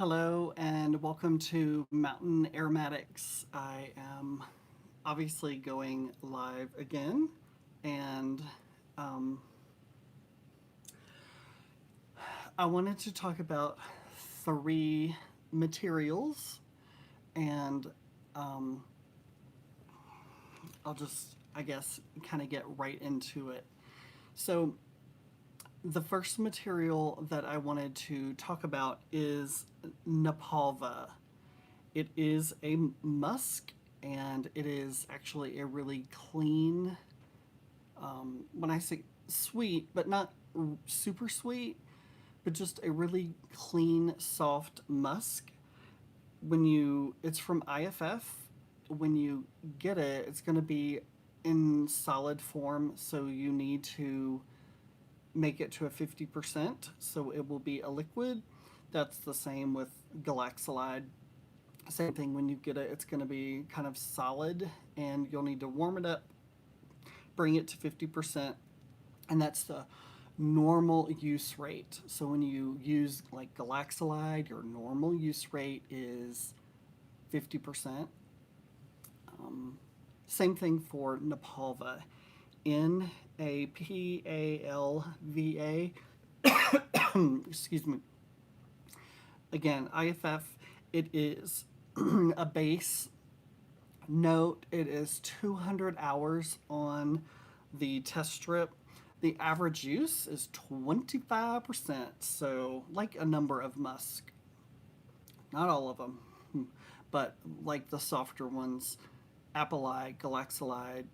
Hello and welcome to Mountain Aromatics. I am obviously going live again, and um, I wanted to talk about three materials, and um, I'll just, I guess, kind of get right into it. So, the first material that I wanted to talk about is Napalva. It is a musk, and it is actually a really clean, when I say sweet, but not super sweet, but just a really clean, soft musk. It's from IFF. When you get it, it's going to be in solid form, so you need to make it to a 50%, so it will be a liquid. That's the same with galaxolide. Same thing, when you get it, it's going to be kind of solid, and you'll need to warm it up, bring it to 50%, and that's the normal use rate. So when you use like galaxolide, your normal use rate is 50%. Same thing for Napalva. Napalva. Excuse me. Again, IFF, it is a base note. It is 200 hours on the test strip. The average use is 25%, so like a number of musk. Not all of them, but like the softer ones, apelide, galaxolide,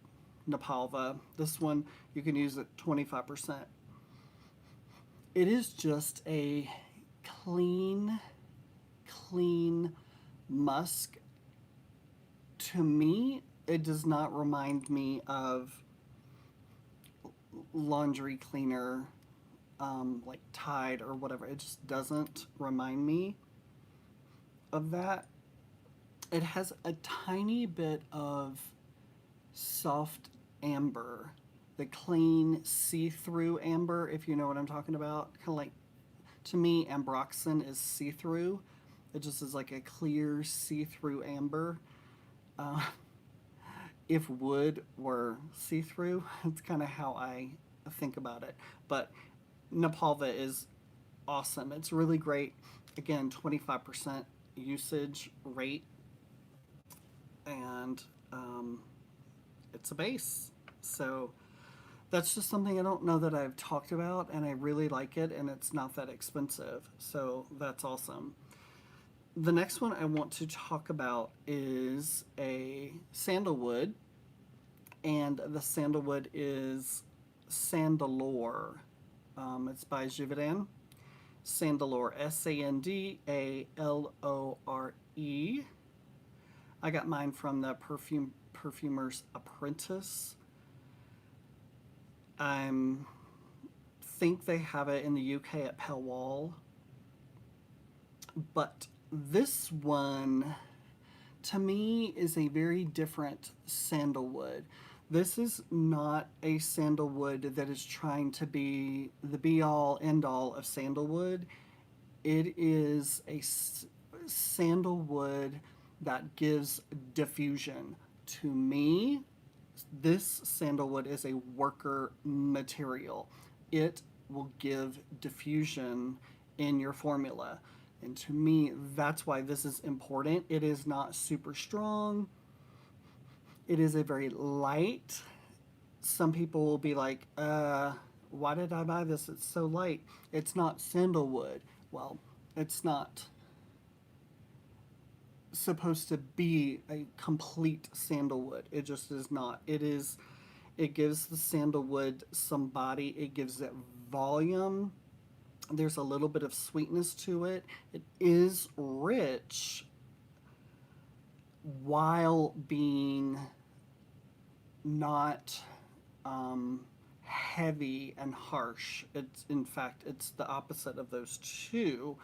Napalva. This one you can use at 25%. It is just a clean, clean musk. To me, it does not remind me of laundry cleaner, like Tide or whatever. It just doesn't remind me of that. It has a tiny bit of soft amber, the clean see-through amber, if you know what I'm talking about. Kind of like, to me, ambroxan is see-through. It just is like a clear see-through amber. Uh, if wood were see-through, it's kind of how I think about it. But Napalva is awesome. It's really great. Again, 25% usage rate, and it's a base. So that's just something I don't know that I've talked about, and I really like it, and it's not that expensive. So that's awesome. The next one I want to talk about is a sandalwood, and the sandalwood is Sandalore. It's by Givaudan. Sandalore, Sandalore. I got mine from the Perfumer's Apprentice. I think they have it in the UK at Pell Wall. But this one, to me, is a very different sandalwood. This is not a sandalwood that is trying to be the be all end all of sandalwood. It is a sandalwood that gives diffusion. To me, this sandalwood is a worker material. It will give diffusion in your formula. And to me, that's why this is important. It is not super strong. It is a very light. Some people will be like, why did I buy this? It's so light. It's not sandalwood. Well, it's not supposed to be a complete sandalwood. It just is not. It gives the sandalwood some body. It gives it volume. There's a little bit of sweetness to it. It is rich while being not heavy and harsh. In fact, it's the opposite of those two.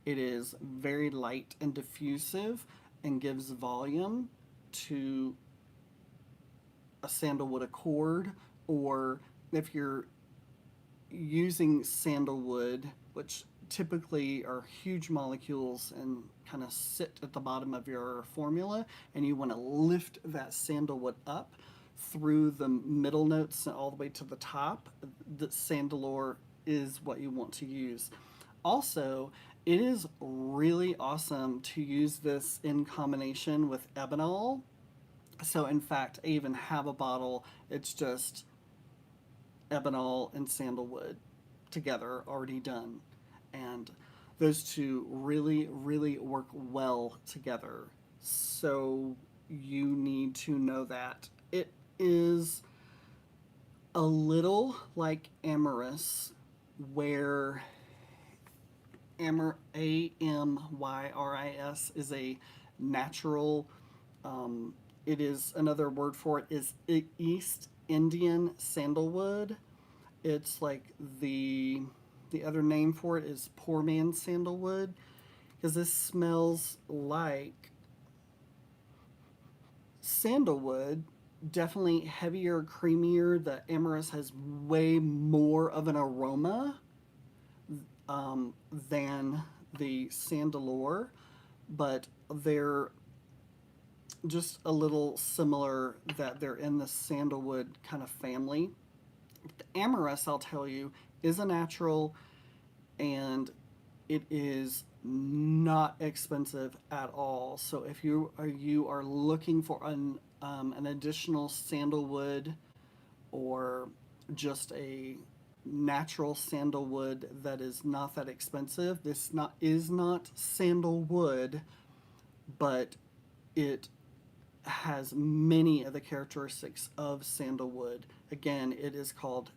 It is very light and diffusive and gives volume to a sandalwood accord, or if you're using sandalwood, which typically are huge molecules and kind of sit at the bottom of your formula, and you want to lift that sandalwood up through the middle notes all the way to the top, the Sandalore is what you want to use. Also, it is really awesome to use this in combination with Ebonol. So, in fact, I even have a bottle. It's just Ebonol and Sandalwood together, already done. And those two really, really work well together. So, you need to know that. It is a little like Amyris, where Amyris is a natural. It is another word for it is East Indian sandalwood. It's like the other name for it is poor man's sandalwood, because this smells like sandalwood, definitely heavier, creamier. The Amyris has way more of an aroma than the Sandalore, but they're just a little similar, that they're in the sandalwood kind of family. The Amyris, I'll tell you, is a natural, and it is not expensive at all. So if you are looking for an additional sandalwood, or just a natural sandalwood that is not that expensive, this is not sandalwood, but it has many of the characteristics of sandalwood. Again, it is called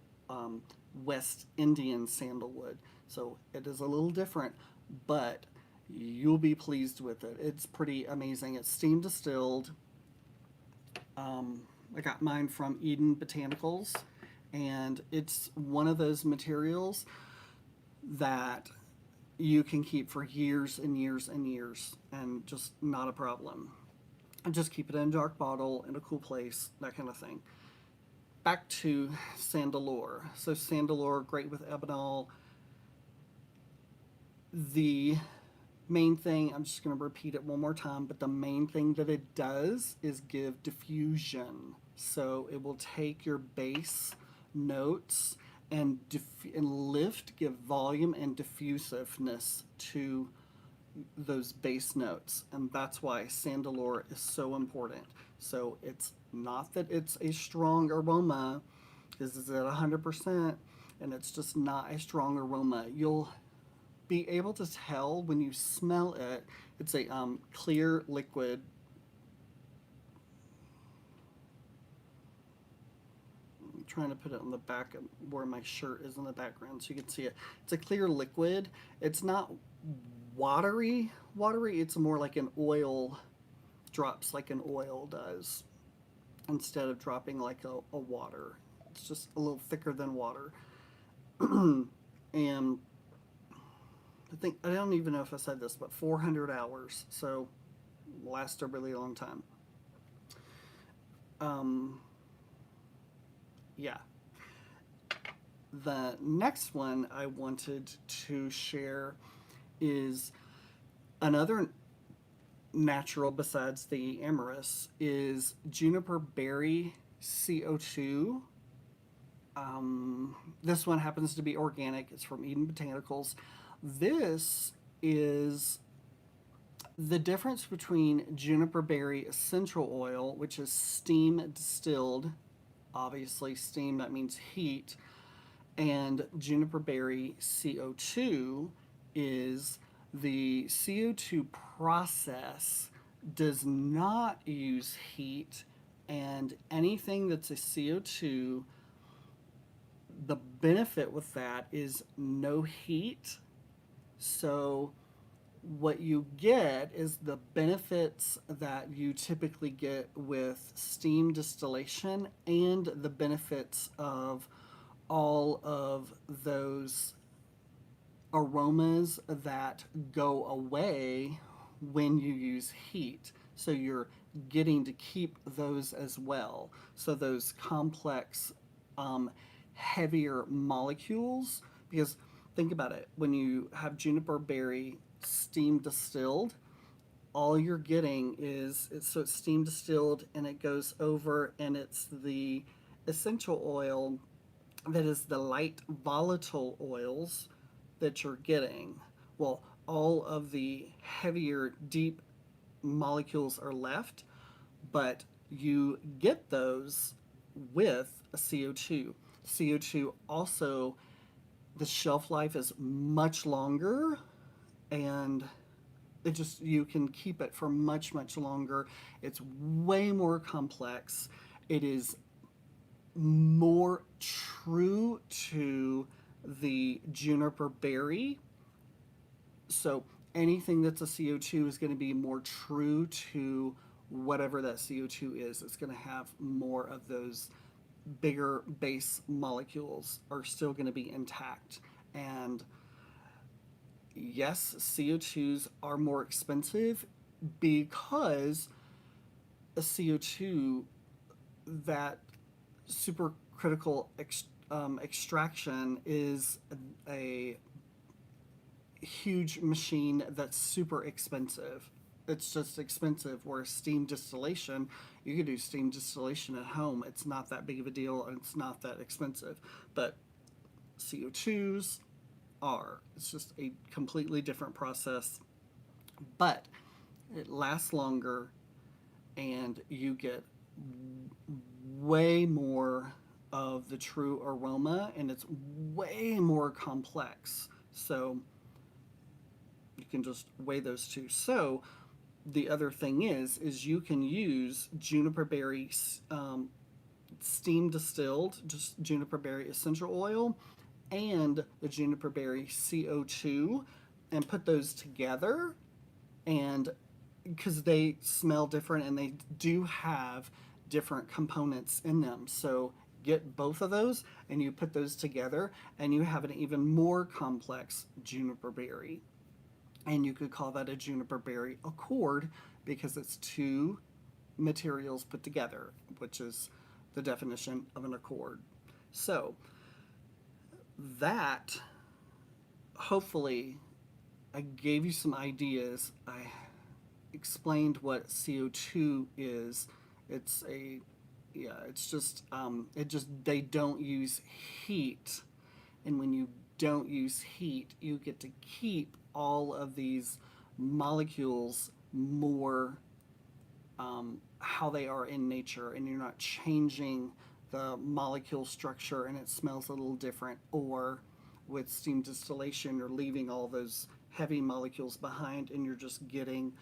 West Indian sandalwood, so it is a little different, but you'll be pleased with it. It's pretty amazing. It's steam distilled. I got mine from Eden Botanicals, and it's one of those materials that you can keep for years and years and years, and just not a problem. And just keep it in a dark bottle in a cool place, that kind of thing. Back to Sandalore. So Sandalore, great with Ebonol. The main thing, I'm just going to repeat it one more time, but the main thing that it does is give diffusion. So it will take your base notes and lift, give volume and diffusiveness to those base notes, and that's why Sandalore is so important. So it's not that it's a strong aroma, because it's at 100%, and it's just not a strong aroma. You'll be able to tell when you smell it. It's a clear liquid. I'm trying to put it on the back of where my shirt is in the background so you can see it. It's a clear liquid. It's not watery. It's more like an oil, drops like an oil does, instead of dropping like a water. It's just a little thicker than water. And I don't even know if I said this, but 400 hours, so lasts a really long time. Yeah. The next one I wanted to share is another natural besides the Amyris, is Juniper Berry CO2. This one happens to be organic. It's from Eden Botanicals. This is the difference between Juniper Berry essential oil, which is steam distilled, obviously steam, that means heat, and Juniper Berry CO2 is the CO2 process does not use heat, and anything that's a CO2, the benefit with that is no heat. So what you get is the benefits that you typically get with steam distillation, and the benefits of all of those aromas that go away when you use heat. So you're getting to keep those as well. So those complex heavier molecules. Because think about it, when you have juniper berry steam distilled, all you're getting is it's steam distilled and it goes over and it's the essential oil that is the light volatile oils that you're getting. Well, all of the heavier deep molecules are left, but you get those with a CO2. CO2 also, the shelf life is much longer, and it just, you can keep it for much, much longer. It's way more complex. It is more true to the juniper berry. So anything that's a CO2 is going to be more true to whatever that CO2 is. It's going to have more of those bigger base molecules are still going to be intact. And yes, CO2s are more expensive because a CO2, that supercritical extraction, is a huge machine that's super expensive. It's just expensive. Where steam distillation, you could do steam distillation at home. It's not that big of a deal and it's not that expensive. But CO2s are. It's just a completely different process. But it lasts longer and you get way more of the true aroma and it's way more complex. So you can just weigh those two. So the other thing is you can use juniper berry steam distilled, just juniper berry essential oil, and the juniper berry CO2, and put those together, and because they smell different and they do have different components in them. So get both of those and you put those together and you have an even more complex juniper berry. And you could call that a juniper berry accord because it's two materials put together, which is the definition of an accord. So that, hopefully, I gave you some ideas. I explained what CO2 is. It's a, yeah, it's just, they don't use heat. And when you don't use heat, you get to keep all of these molecules more how they are in nature, and you're not changing the molecule structure and it smells a little different. Or with steam distillation, you're leaving all those heavy molecules behind and you're just getting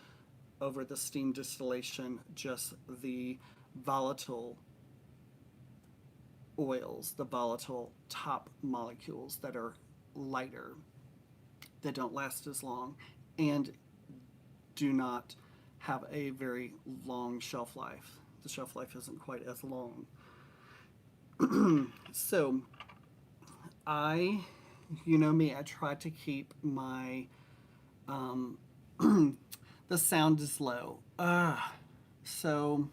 over the steam distillation just the volatile oils, the volatile top molecules that are lighter, that don't last as long, and do not have a very long shelf life. The shelf life isn't quite as long. So you know me, I try to keep my, the sound is low. So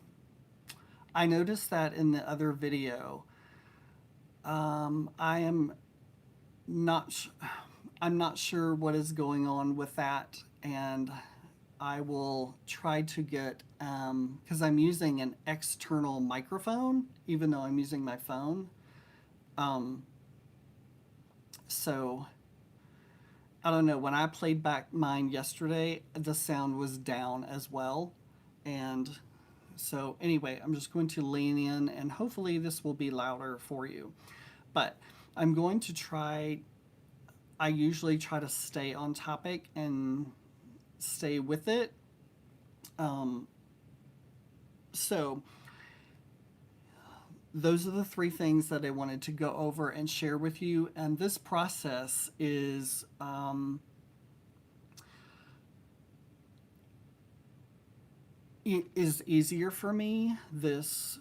I noticed that in the other video, I'm not sure what is going on with that, and I will try to get, because I'm using an external microphone, even though I'm using my phone. So I don't know, when I played back mine yesterday, the sound was down as well. And so anyway, I'm just going to lean in and hopefully this will be louder for you. But I'm going to try, I usually try to stay on topic and stay with it. So those are the three things that I wanted to go over and share with you. And this process is easier for me, this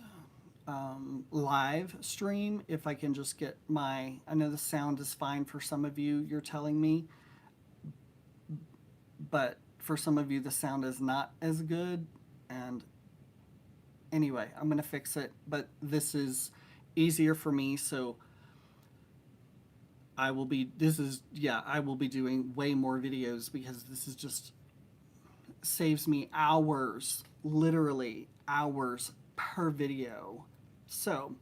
live stream, if I can just get I know the sound is fine for some of you, you're telling me, but for some of you the sound is not as good. And anyway, I'm going to fix it, but this is easier for me. So I will be doing way more videos because this is just saves me hours, literally hours per video. So,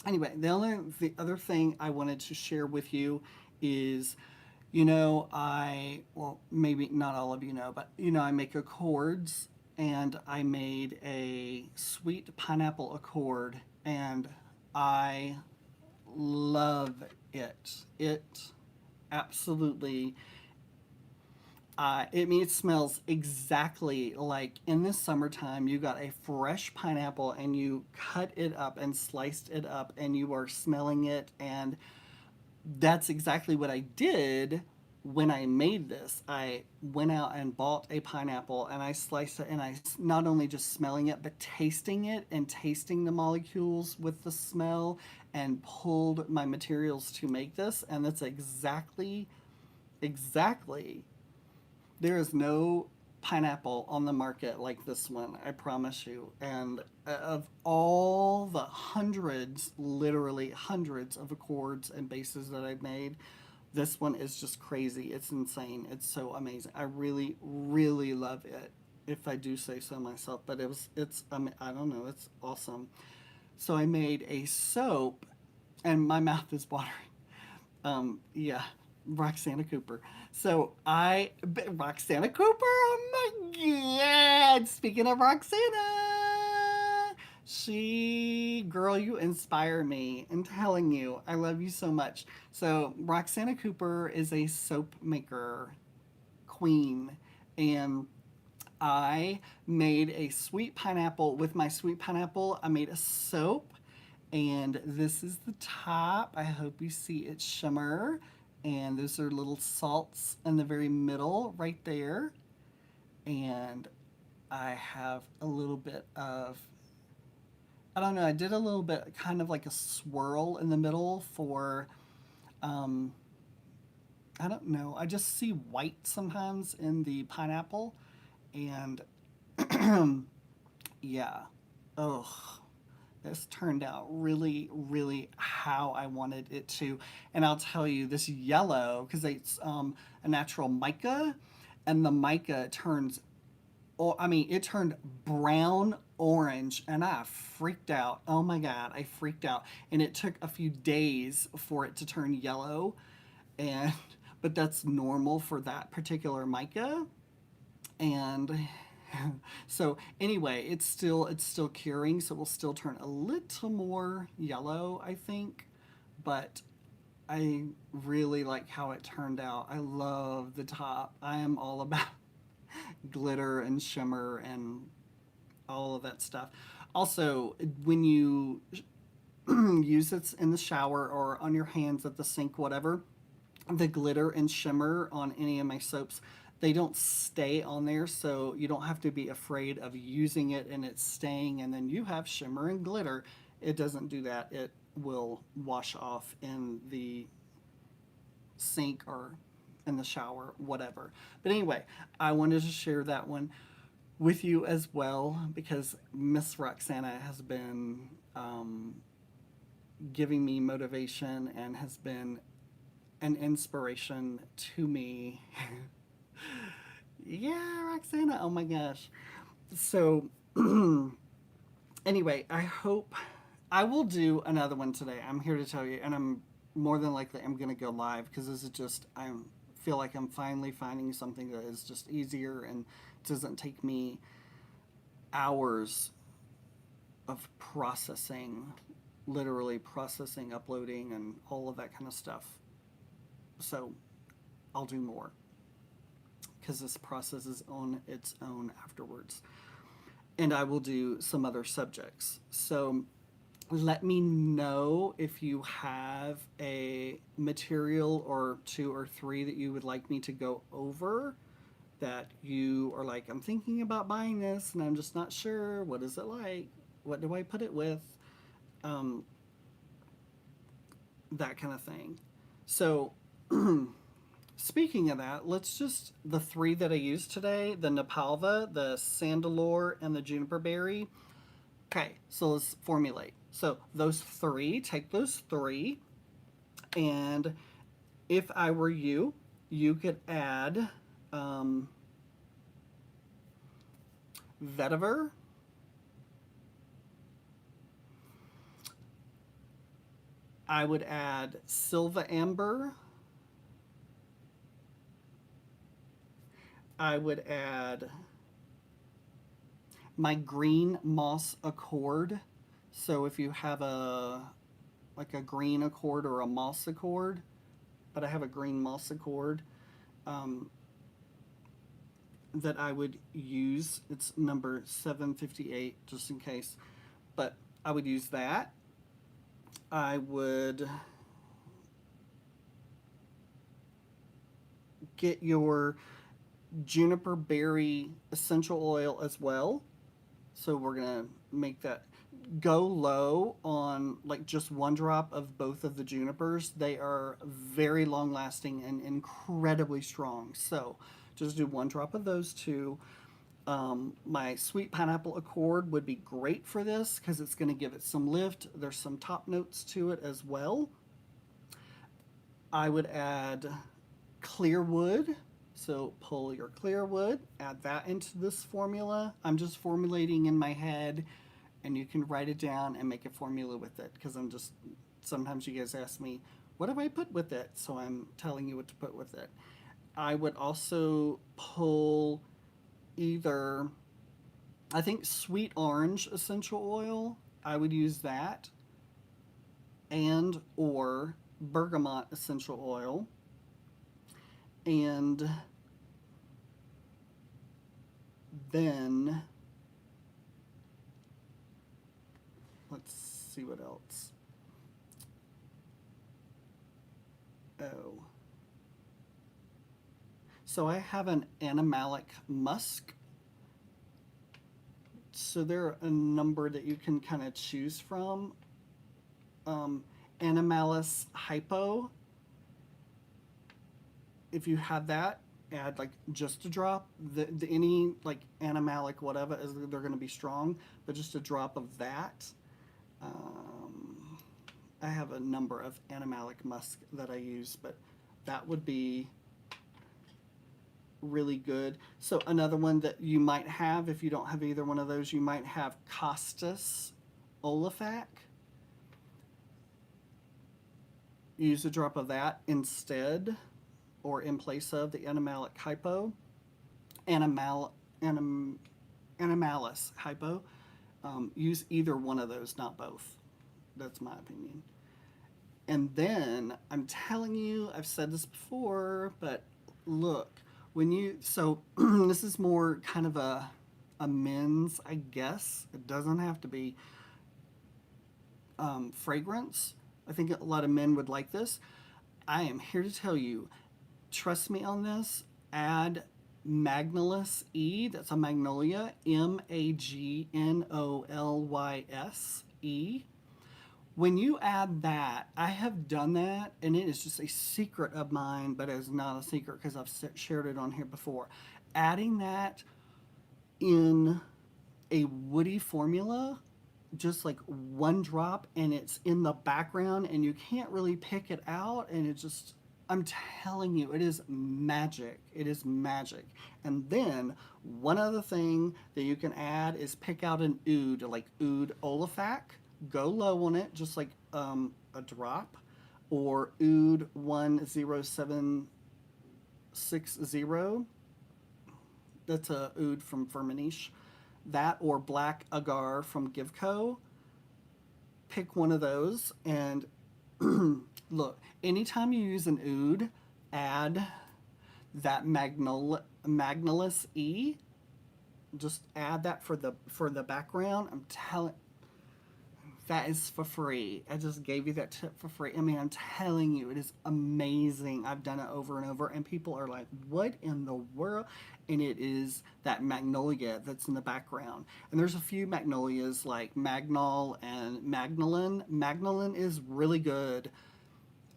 anyway, the other thing I wanted to share with you is, well, maybe not all of you know, but I make accords, and I made a sweet pineapple accord, and I love it. It absolutely it smells exactly like in the summertime you got a fresh pineapple and you cut it up and sliced it up and you are smelling it, and that's exactly what I did when I made this. I went out and bought a pineapple and I sliced it, and I not only just smelling it but tasting it and tasting the molecules with the smell, and pulled my materials to make this, and that's exactly there is no pineapple on the market like this one, I promise you. And of all the hundreds, literally hundreds of accords and bases that I've made, this one is just crazy. It's insane. It's so amazing. I really, really love it, if I do say so myself. But I don't know, it's awesome. So I made a soap, and my mouth is watering. Yeah, Roxana Cooper. Roxana Cooper, oh my God. Speaking of Roxana, girl, you inspire me. I'm telling you, I love you so much. So, Roxana Cooper is a soap maker queen, and I made a sweet pineapple. With my sweet pineapple, I made a soap, and this is the top. I hope you see it shimmer. And those are little salts in the very middle right there. And I have a little bit of, I don't know, I did a little bit kind of like a swirl in the middle for, um, I don't know, I just see white sometimes in the pineapple. And yeah, ugh. This turned out really, really how I wanted it to. And I'll tell you, this yellow, because it's a natural mica, and the mica turns, it turned brown orange, and I freaked out. Oh my God, I freaked out. And it took a few days for it to turn yellow, and but that's normal for that particular mica. And so anyway, it's still curing, so it will still turn a little more yellow, I think. But I really like how it turned out. I love the top. I am all about glitter and shimmer and all of that stuff. Also, when you use it in the shower or on your hands at the sink, whatever, the glitter and shimmer on any of my soaps, they don't stay on there, so you don't have to be afraid of using it and it's staying, and then you have shimmer and glitter. It doesn't do that. It will wash off in the sink or in the shower, whatever. But anyway, I wanted to share that one with you as well, because Miss Roxana has been giving me motivation and has been an inspiration to me. Yeah, Roxana, oh my gosh. So, anyway, I hope I will do another one today. I'm here to tell you, and I'm more than likely I'm gonna go live, because this is just I feel like I'm finally finding something that is just easier and doesn't take me hours of processing, literally processing, uploading, and all of that kind of stuff. So I'll do more, because this process is on its own afterwards. And I will do some other subjects. So let me know if you have a material or two or three that you would like me to go over, that you are like, I'm thinking about buying this and I'm just not sure. What is it like? What do I put it with? That kind of thing. So, speaking of that, the three that I used today, the Napalva, the Sandalwood, and the Juniper Berry. Okay, so let's formulate. So take those three, and If I were you, you could add vetiver. I would add silva amber. I would add my green moss accord. So if you have a green accord or a moss accord, but I have a green moss accord um, that I would use. It's number 758, just in case. But I would use that. I would get your juniper berry essential oil as well. So we're going to make that go low on like just one drop of both of the junipers. They are very long lasting and incredibly strong. So just do one drop of those two. My sweet pineapple accord would be great for this because it's going to give it some lift. There's some top notes to it as well. I would add clear wood. So pull your clear wood, add that into this formula. I'm just formulating in my head, and you can write it down and make a formula with it because sometimes you guys ask me, what do I put with it? So I'm telling you what to put with it. I would also pull either, I think, sweet orange essential oil. I would use that, and or bergamot essential oil. And then let's see what else. Oh. So I have an Animalic Musk. So there are a number that you can kind of choose from. Animalis Hypo. If you have that, add like just a drop. Any like animalic whatever is they're going to be strong, but just a drop of that. I have a number of Animalic Musk that I use, but that would be really good. So another one that you might have, if you don't have either one of those, you might have Costus Olaphac. Use a drop of that instead or in place of the Animalic Hypo. Animalis Hypo. Use either one of those, not both. That's my opinion. And then, I'm telling you, I've said this before, but look, so this is more kind of a men's, I guess. It doesn't have to be fragrance. I think a lot of men would like this. I am here to tell you, trust me on this, add Magnolus E, that's a magnolia, Magnolys When you add that, I have done that, and it is just a secret of mine, but it's not a secret because I've shared it on here before. Adding that in a woody formula, just like one drop, and it's in the background, and you can't really pick it out, and it just, I'm telling you, it is magic. It is magic. And then one other thing that you can add is pick out an oud, like Oud Olaphac. Go low on it, just like a drop, or Oud 10760. That's a oud from Firmenich. That or Black Agar from Giveco. Pick one of those, and look, anytime you use an oud, add that Magnolus E. Just add that for the background. I'm telling. That is for free. I just gave you that tip for free. I mean, I'm telling you, it is amazing. I've done it over and over, and people are like, what in the world? And it is that magnolia that's in the background. And there's a few magnolias like Magnol and Magnolin. Magnolin is really good.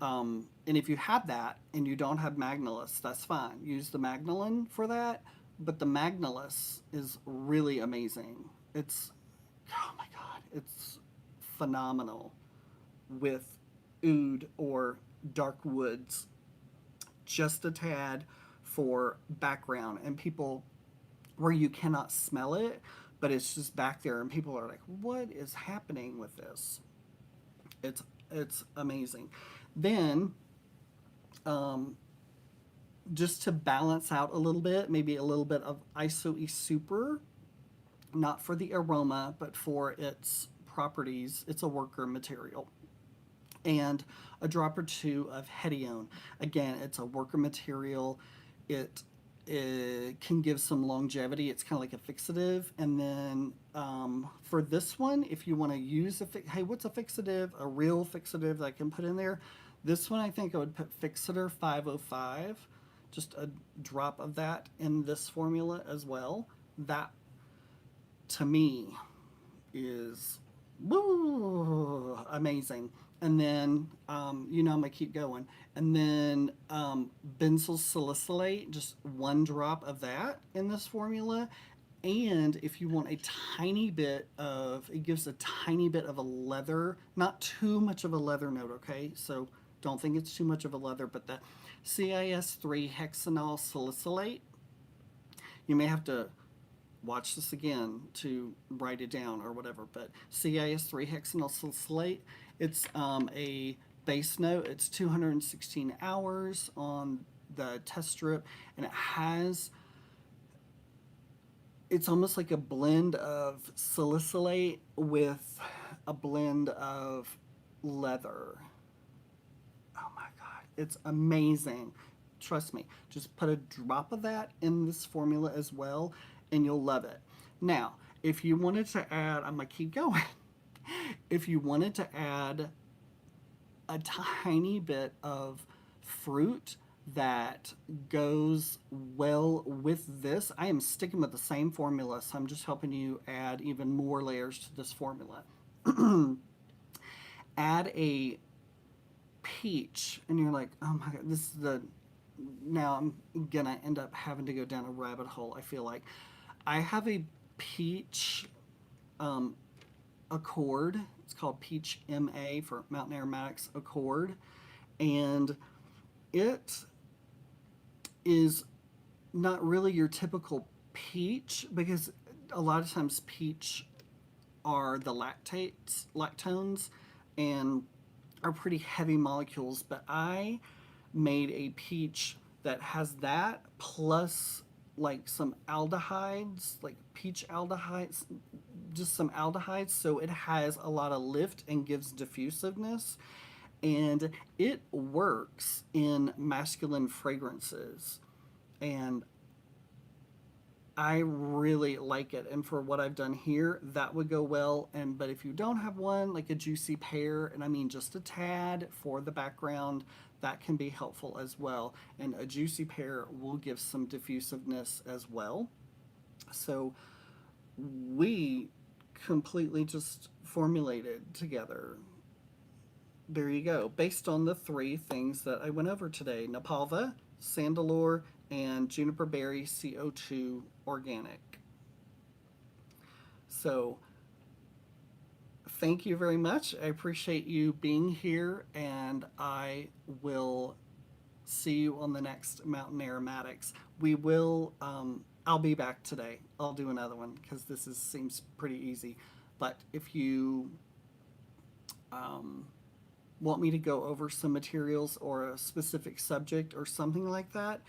And if you have that and you don't have Magnolus, that's fine. Use the Magnolin for that. But the Magnolus is really amazing. It's, oh my God, it's phenomenal with oud or dark woods. just a tad for background, and people, where you cannot smell it, but it's just back there, and people are like, what is happening with this? It's amazing. Then, just to balance out a little bit, maybe a little bit of ISO-E Super, not for the aroma, but for its properties. It's a worker material. And a drop or two of hedione. Again, it's a worker material. It can give some longevity. It's kind of like a fixative. And then for this one, if you want to use hey, what's a fixative? A real fixative that I can put in there. This one, I think I would put Fixator 505, just a drop of that in this formula as well. That, to me, is woo, amazing. And then, you know, I'm going to keep going. And then benzyl salicylate, just one drop of that in this formula. And if you want a tiny bit of, it gives a tiny bit of a leather, not too much of a leather note, okay? So don't think it's too much of a leather, but the CIS3 hexanol salicylate, you may have to watch this again to write it down or whatever, but CIS3 hexanol salicylate, it's a base note. It's 216 hours on the test strip, and it's almost like a blend of salicylate with a blend of leather. Oh my God, it's amazing. Trust me, just put a drop of that in this formula as well, and you'll love it. Now, if you wanted to add, I'm gonna keep going. If you wanted to add a tiny bit of fruit that goes well with this, I am sticking with the same formula, so I'm just helping you add even more layers to this formula. Add a peach, and you're like, oh my God, this is now I'm gonna end up having to go down a rabbit hole, I feel like. I have a peach Accord. It's called Peach MA for Mountain Aromatics Accord. And it is not really your typical peach, because a lot of times peach are the lactones, and are pretty heavy molecules. But I made a peach that has that plus like some aldehydes, like peach aldehydes, just some aldehydes, so it has a lot of lift and gives diffusiveness, and it works in masculine fragrances, and I really like it. And for what I've done here, that would go well. And but if you don't have one, like a juicy pear, and I mean just a tad for the background, that can be helpful as well. And a juicy pear will give some diffusiveness as well. So we completely just formulated together. There you go. Based on the three things that I went over today: Napalva, Sandalwood, and Juniper Berries CO2 organic. So thank you very much. I appreciate you being here, and I will see you on the next Mountain Aromatics. We will, I'll be back today. I'll do another one because seems pretty easy. But if you want me to go over some materials or a specific subject or something like that,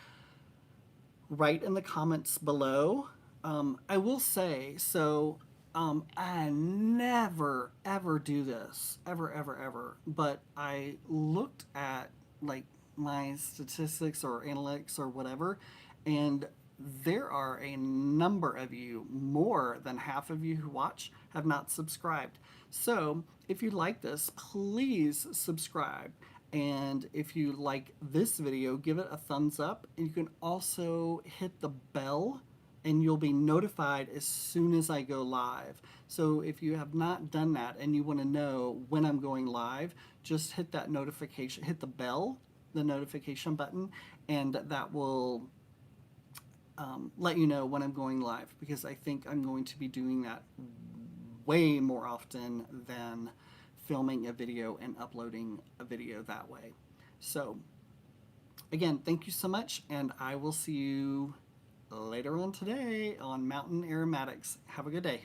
write in the comments below. I will say, so I never ever do this, ever, but I looked at like my statistics or analytics or whatever, and there are a number of you, more than half of you who watch, have not subscribed. So if you like this, please subscribe. And if you like this video, give it a thumbs up. And you can also hit the bell, and you'll be notified as soon as I go live. So if you have not done that and you want to know when I'm going live, just hit that notification, hit the bell, the notification button, and that will let you know when I'm going live, because I think I'm going to be doing that way more often than filming a video and uploading a video that way. So Again, thank you so much, and I will see you later on today on Mountain Aromatics. Have a good day.